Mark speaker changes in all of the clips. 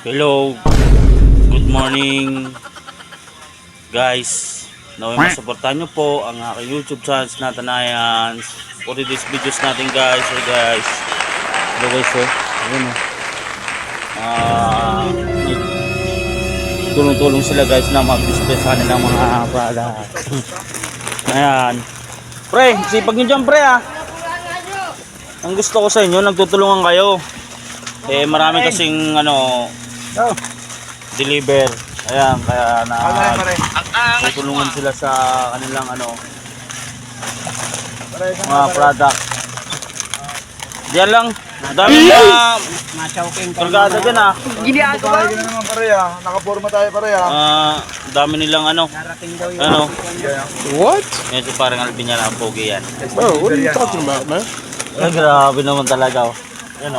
Speaker 1: Hello, good morning guys. Naway masuportahan nyo po ang aking YouTube channel na Tanayan for these videos natin guys. So guys, hello guys, ayun tulong-tulong sila guys na mag-display sa kanilang mga product. Ayan pre, sipag nyo dyan pre ang gusto ko sa inyo, nagtutulungan kayo marami kasing deliver. Ayan, kaya tutulungan sila sa kanilang mga product. Diyan lang, dami na kargada dyan
Speaker 2: Ginagawa ko naman pare nakaporma tayo pare
Speaker 1: dami nilang
Speaker 3: What?
Speaker 1: medyo parang Alvin yan ang pogi yan.
Speaker 3: Bro, what are you talking about, man?
Speaker 1: Grabe naman talaga yan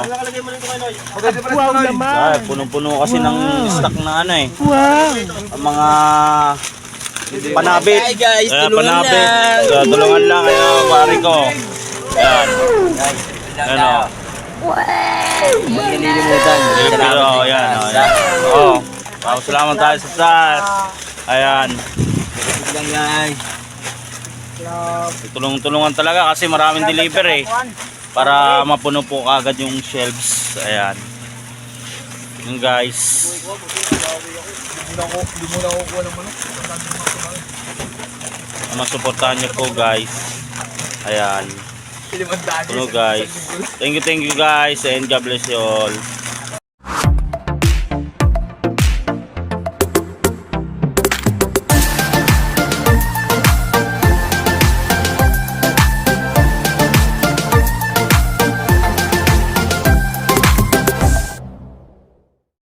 Speaker 3: Wow naman!
Speaker 1: punong-puno kasi ng stock na
Speaker 3: Wow!
Speaker 1: ang mga panabit.
Speaker 4: Hi guys, tulungan
Speaker 1: panabit.
Speaker 4: lang.
Speaker 1: Tulungan lang kayo, pare ko. Yan.
Speaker 4: Huwag nalilimutan.
Speaker 1: Salamat tayo sa taas. Ayan.
Speaker 4: Lang guys.
Speaker 1: Tulungan talaga kasi maraming deliver para mapuno po agad yung shelves. Ayan. Yung guys. Masuportahan nyo po guys. Ayan. Hello guys. Thank you guys and God bless you all.